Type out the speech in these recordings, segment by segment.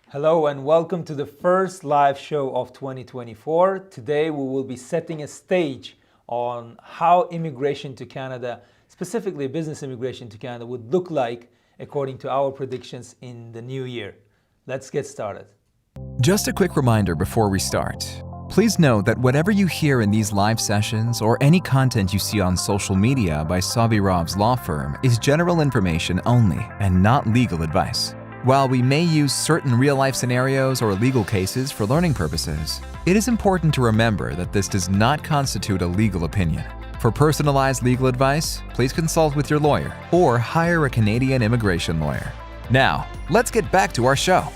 Hello and welcome to the first live show of 2024. Today we will be setting a stage on how immigration to Canada, specifically business immigration to Canada, would look like according to our predictions in the new year. Let's get started. Just a quick reminder before we start. Please note that whatever you hear in these live sessions or any content you see on social media by Sobirovs Law Firm is general information only and not legal advice. While we may use certain real-life scenarios or legal cases for learning purposes, it is important to remember that this does not constitute a legal opinion. For personalized legal advice, please consult with your lawyer or hire a Canadian immigration lawyer. Now, let's get back to our show.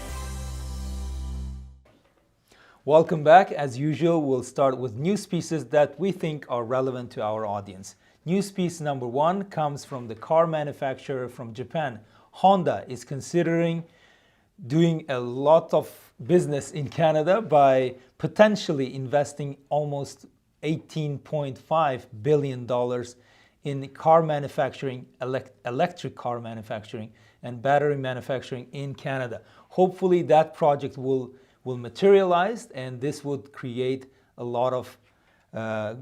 Welcome back. As usual, we'll start with news pieces that we think are relevant to our audience. News piece number one comes from the car manufacturer from Japan. Honda is considering doing a lot of business in Canada by potentially investing almost $18.5 billion in car manufacturing, electric car manufacturing, and battery manufacturing in Canada. Hopefully that project will materialize, and this would create a lot of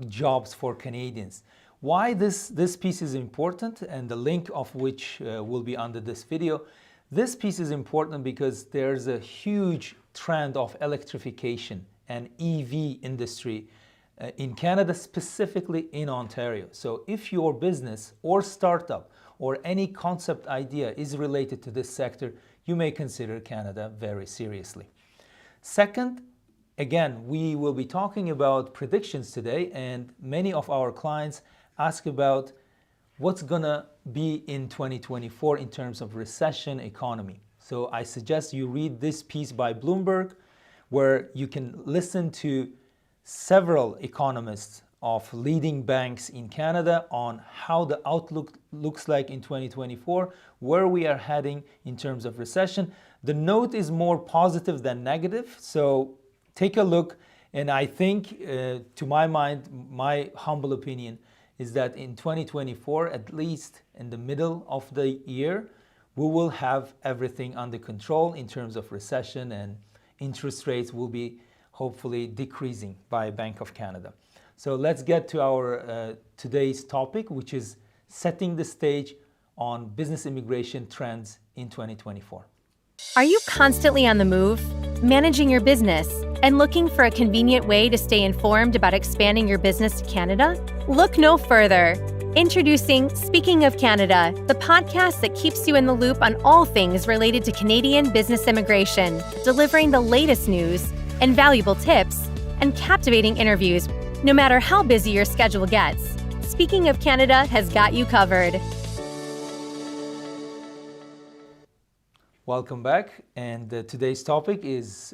jobs for Canadians. Why this piece is important, and the link of which will be under this video. This piece is important because there's a huge trend of electrification and EV industry in Canada, specifically in Ontario. So if your business or startup or any concept idea is related to this sector, you may consider Canada very seriously. Second, again, we will be talking about predictions today, and many of our clients ask about what's gonna be in 2024 in terms of recession economy. So I suggest you read this piece by Bloomberg, where you can listen to several economists of leading banks in Canada on how the outlook looks like in 2024, where we are heading in terms of recession. The note is more positive than negative, so take a look. And I think, to my mind, my humble opinion is that in 2024, at least in the middle of the year, we will have everything under control in terms of recession, and interest rates will be hopefully decreasing by Bank of Canada. So let's get to our today's topic, which is setting the stage on business immigration trends in 2024. Are you constantly on the move, managing your business, and looking for a convenient way to stay informed about expanding your business to Canada? Look no further. Introducing Speaking of Canada, the podcast that keeps you in the loop on all things related to Canadian business immigration, delivering the latest news and valuable tips and captivating interviews, no matter how busy your schedule gets. Speaking of Canada has got you covered. Welcome back, and today's topic is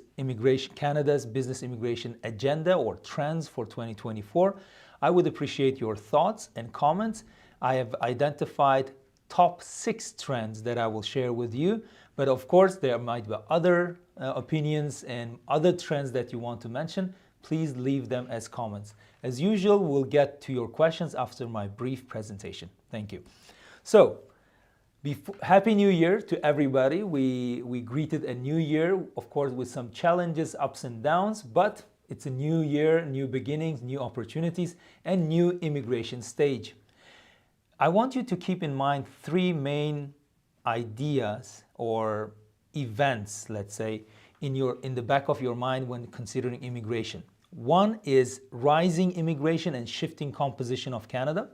Canada's business immigration agenda or trends for 2024. I would appreciate your thoughts and comments. I have identified top 6 trends that I will share with you, but of course there might be other opinions and other trends that you want to mention. Please leave them as comments. As usual, we'll get to your questions after my brief presentation. Thank you. So, Happy New Year to everybody. We greeted a new year, of course, with some challenges, ups and downs, but it's a new year, new beginnings, new opportunities, and new immigration stage. I want you to keep in mind 3 main ideas or events, let's say, in the back of your mind when considering immigration. One is rising immigration and shifting composition of Canada.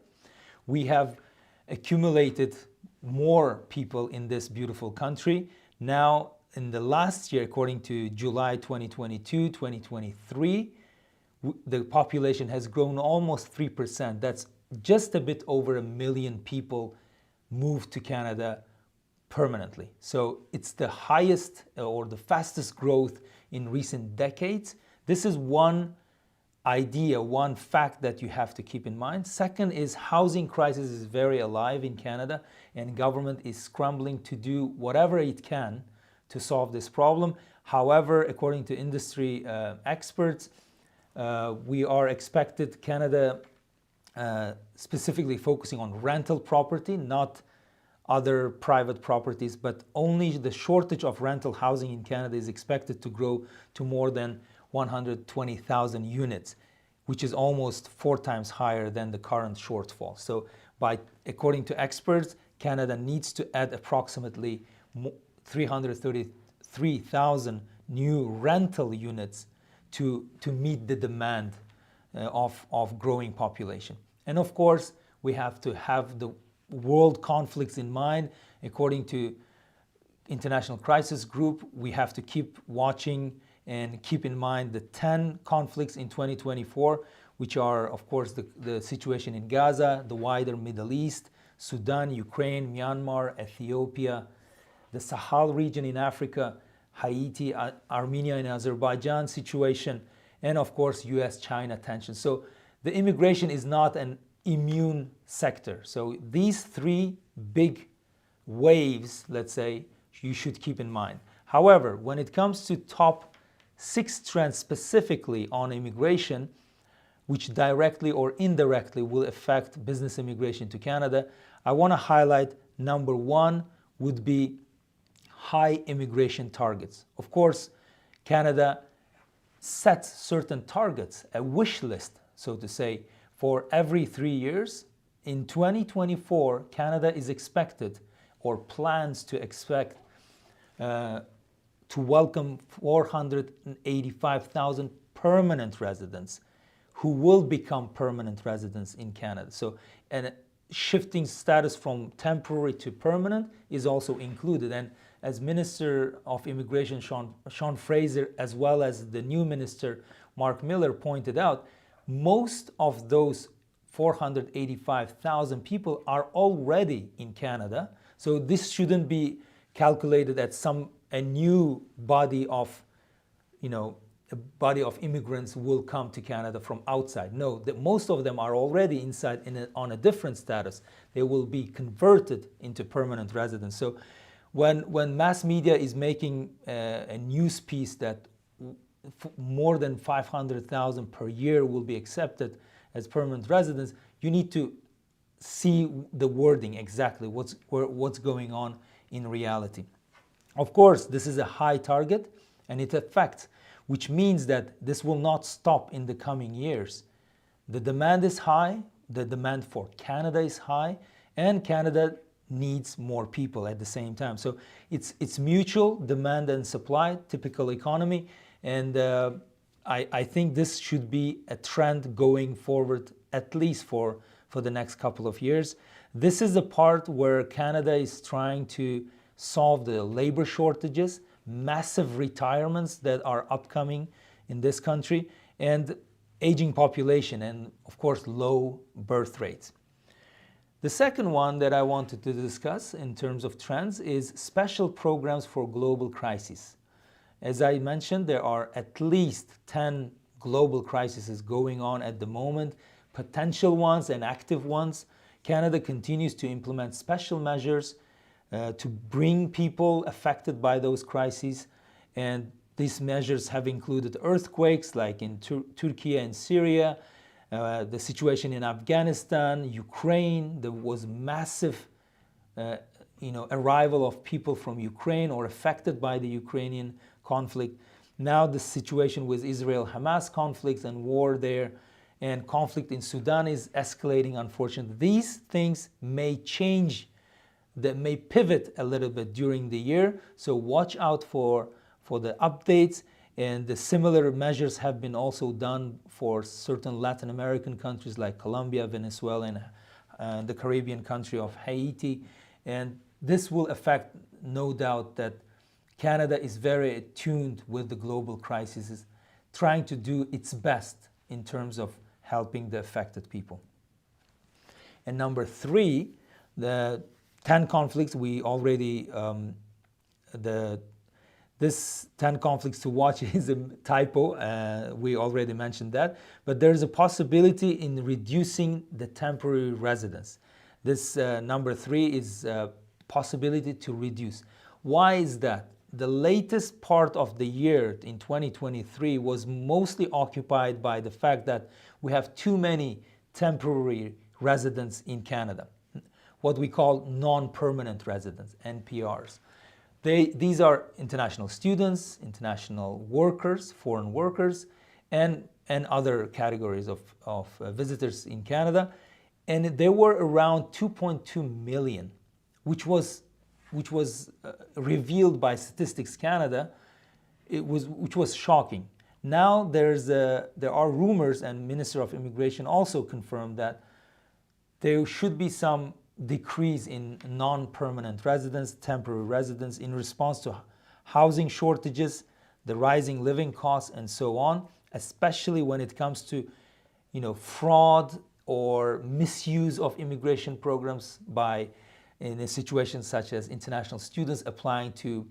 We have accumulated more people in this beautiful country. Now, in the last year, according to July 2022, 2023, the population has grown almost 3%. That's just a bit over 1 million people moved to Canada permanently. So it's the highest or the fastest growth in recent decades. This is one idea, one fact that you have to keep in mind. Second is housing crisis is very alive in Canada, and government is scrambling to do whatever it can to solve this problem. However, according to industry experts, we are expected Canada specifically focusing on rental property, not other private properties, but only the shortage of rental housing in Canada is expected to grow to more than 120,000 units, which is almost 4 times higher than the current shortfall. So according to experts, Canada needs to add approximately 333,000 new rental units to meet the demand of growing population. And of course, we have to have the world conflicts in mind. According to International Crisis Group, we have to keep watching and keep in mind the 10 conflicts in 2024, which are, of course, the situation in Gaza, the wider Middle East, Sudan, Ukraine, Myanmar, Ethiopia, the Sahel region in Africa, Haiti, Armenia and Azerbaijan situation, and of course, US-China tensions. So the immigration is not an immune sector. So these 3 big waves, let's say, you should keep in mind. However, when it comes to top 6 trends specifically on immigration, which directly or indirectly will affect business immigration to Canada, I want to highlight number 1 would be high immigration targets. Of course, Canada sets certain targets, a wish list, so to say, for every 3 years. In 2024, Canada is expected or plans to expect to welcome 485,000 permanent residents who will become permanent residents in Canada. So, and shifting status from temporary to permanent is also included. And as Minister of Immigration Sean Fraser, as well as the new Minister Mark Miller pointed out, most of those 485,000 people are already in Canada. So this shouldn't be calculated as a new body of, a body of immigrants will come to Canada from outside. No, most of them are already inside on a different status. They will be converted into permanent residents. So when mass media is making a news piece that more than 500,000 per year will be accepted as permanent residents, you need to see the wording exactly, what's going on in reality. Of course, this is a high target and it affects, which means that this will not stop in the coming years. The demand is high, the demand for Canada is high, and Canada needs more people at the same time. So it's mutual demand and supply, typical economy, and I think this should be a trend going forward, at least for the next couple of years. This is the part where Canada is trying to solve the labor shortages, massive retirements that are upcoming in this country, and aging population, and of course low birth rates. The second one that I wanted to discuss in terms of trends is special programs for global crises. As I mentioned, there are at least 10 global crises going on at the moment, potential ones and active ones. Canada continues to implement special measures to bring people affected by those crises, and these measures have included earthquakes like in Turkey and Syria, the situation in Afghanistan, Ukraine. There was massive arrival of people from Ukraine or affected by the Ukrainian conflict. Now the situation with Israel-Hamas conflicts and war there, and conflict in Sudan is escalating, unfortunately. These things may change, that may pivot a little bit during the year, so watch out for the updates. And the similar measures have been also done for certain Latin American countries like Colombia, Venezuela, and the Caribbean country of Haiti. And this will affect, no doubt, that Canada is very attuned with the global crises, trying to do its best in terms of helping the affected people. And number 3, the 10 conflicts, we already, this 10 conflicts to watch is a typo, we already mentioned that, but there's a possibility in reducing the temporary residence. This number 3 is a possibility to reduce. Why is that? The latest part of the year in 2023 was mostly occupied by the fact that we have too many temporary residents in Canada. what we call non-permanent residents, NPRs. These are international students, international workers, foreign workers, and other categories of visitors in Canada. And there were around 2.2 million, which was revealed by Statistics Canada, which was shocking. Now there are rumors, and Minister of Immigration also confirmed that there should be some decrease in non-permanent residents, temporary residents, in response to housing shortages, the rising living costs, and so on, especially when it comes to, fraud or misuse of immigration programs in a situation such as international students applying to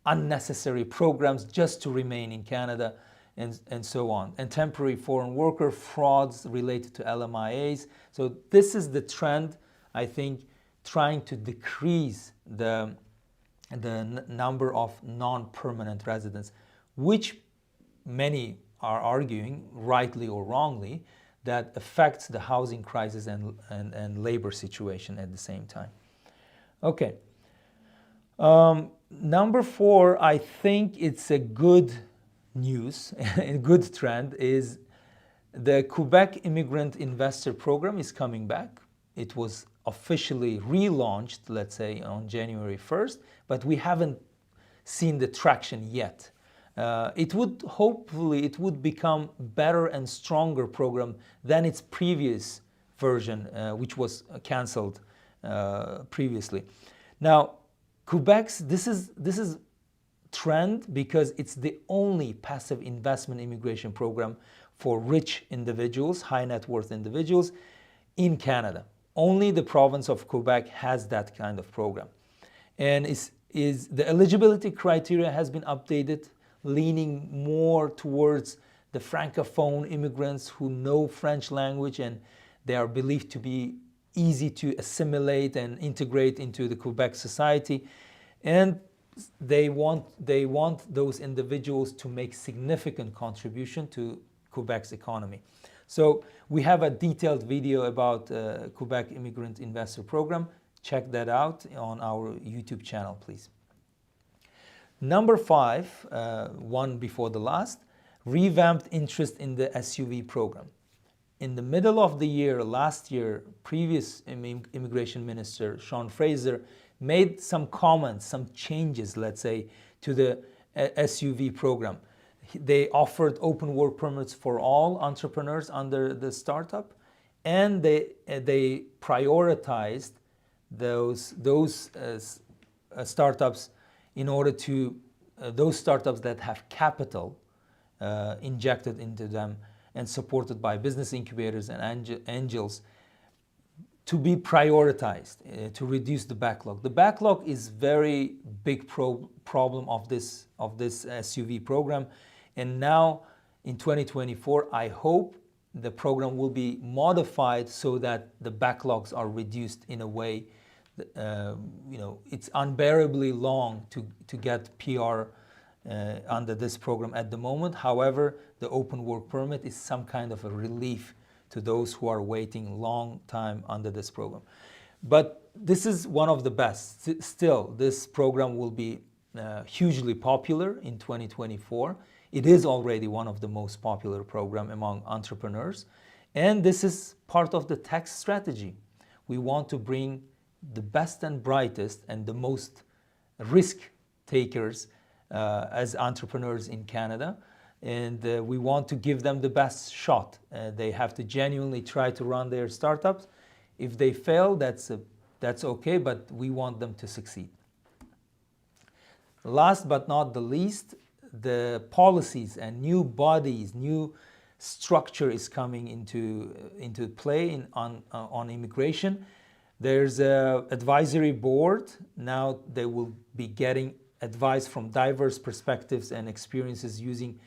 unnecessary programs just to remain in Canada, and so on, and temporary foreign worker frauds related to LMIAs. So this is the trend, I think, trying to decrease the number of non-permanent residents, which many are arguing, rightly or wrongly, that affects the housing crisis and labor situation at the same time. Okay. Number 4, I think it's a good news, a good trend, is the Quebec Immigrant Investor Program is coming back. It was officially relaunched, let's say, on January 1st, but we haven't seen the traction yet. Hopefully it would become better and stronger program than its previous version, which was canceled previously. Now, Quebec's, this is trend because it's the only passive investment immigration program for rich individuals, high net worth individuals in Canada. Only the province of Quebec has that kind of program. And the eligibility criteria has been updated, leaning more towards the francophone immigrants who know French language, and they are believed to be easy to assimilate and integrate into the Quebec society. And they want those individuals to make significant contribution to Quebec's economy. So we have a detailed video about Quebec Immigrant Investor Program. Check that out on our YouTube channel, please. Number 5, one before the last, revamped interest in the SUV program. In the middle of the year, last year, previous immigration minister, Sean Fraser, made some comments, some changes, let's say, to the SUV program. They offered open work permits for all entrepreneurs under the startup, and they prioritized those startups in order to, those startups that have capital injected into them and supported by business incubators and angels, to be prioritized, to reduce the backlog. The backlog is very big problem of this SUV program. And now in 2024, I hope the program will be modified so that the backlogs are reduced in a way, it's unbearably long to get PR under this program at the moment. However, the open work permit is some kind of a relief to those who are waiting long time under this program. But this is one of the best. Still, this program will be hugely popular in 2024. It is already one of the most popular programs among entrepreneurs. And this is part of the tax strategy. We want to bring the best and brightest and the most risk takers as entrepreneurs in Canada. And we want to give them the best shot. They have to genuinely try to run their startups. If they fail, that's okay, but we want them to succeed. Last but not the least, the policies and new bodies, new structure is coming into play on immigration. There's an advisory board. Now they will be getting advice from diverse perspectives and experiences using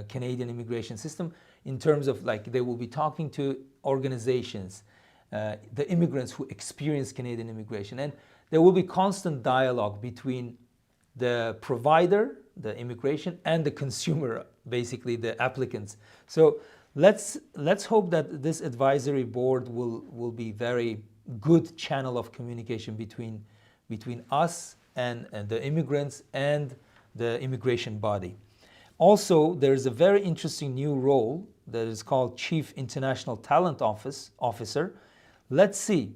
Canadian immigration system, in terms of, like, they will be talking to organizations, the immigrants who experience Canadian immigration, and there will be constant dialogue between the provider, the immigration, and the consumer, basically the applicants. So let's hope that this advisory board will be very good channel of communication between us and the immigrants and the immigration body. Also, there's a very interesting new role that is called Chief International Talent Officer. Let's see.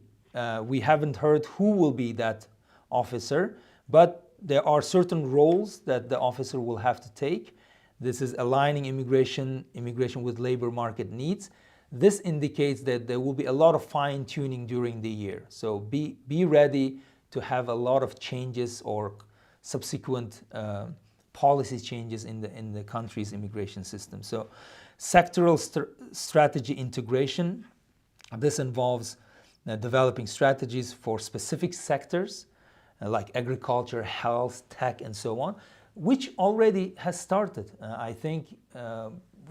We haven't heard who will be that officer, but there are certain roles that the officer will have to take. This is aligning immigration with labor market needs. This indicates that there will be a lot of fine-tuning during the year. So be ready to have a lot of changes or subsequent policy changes in the country's immigration system. So sectoral strategy integration, this involves developing strategies for specific sectors like agriculture, health, tech, and so on, which already has started. I think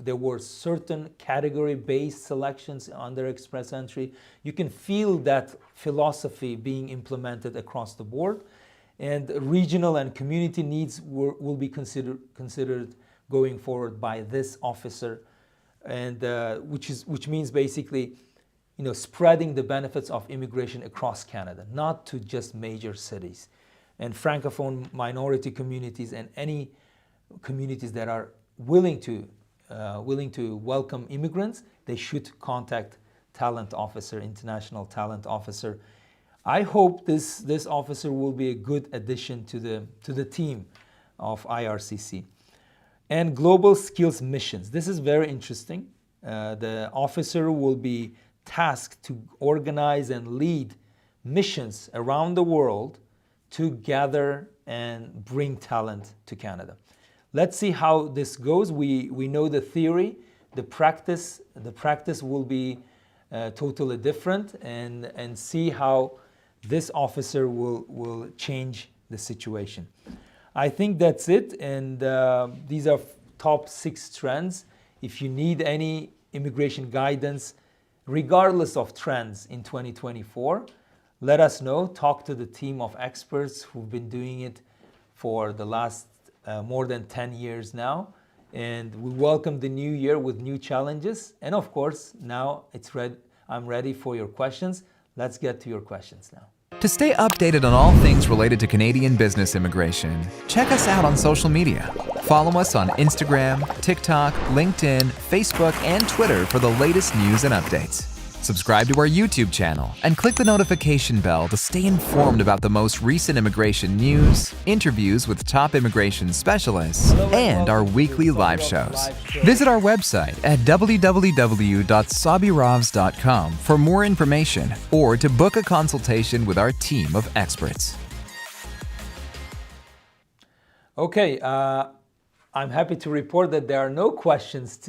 there were certain category-based selections under Express Entry. You can feel that philosophy being implemented across the board, and regional and community needs will be considered going forward by this officer, and which means basically, spreading the benefits of immigration across Canada, not to just major cities. And Francophone minority communities and any communities that are willing to welcome immigrants, they should contact International Talent Officer. I hope this officer will be a good addition to the team of IRCC. And global skills missions. This is very interesting. The officer will be tasked to organize and lead missions around the world to gather and bring talent to Canada. Let's see how this goes. We know the theory, the practice will be totally different, and see how this officer will change the situation. I think that's it, and these are top 6 trends. If you need any immigration guidance, regardless of trends in 2024, let us know. Talk to the team of experts who've been doing it for the last more than 10 years now. And we welcome the new year with new challenges. And of course, now I'm ready for your questions. Let's get to your questions now. To stay updated on all things related to Canadian business immigration, check us out on social media. Follow us on Instagram, TikTok, LinkedIn, Facebook, and Twitter for the latest news and updates. Subscribe to our YouTube channel and click the notification bell to stay informed about the most recent immigration news, interviews with top immigration specialists, and our weekly live shows. Visit our website at www.sobirovs.com for more information or to book a consultation with our team of experts. Okay, I'm happy to report that there are no questions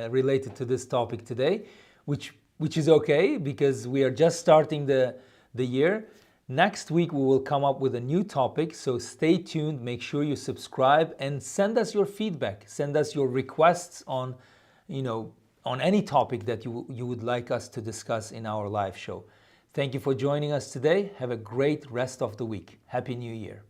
related to this topic today, which is okay because we are just starting the year. Next week we will come up with a new topic, so stay tuned, make sure you subscribe and send us your feedback, send us your requests on any topic that you would like us to discuss in our live show. Thank you for joining us today. Have a great rest of the week. Happy New Year.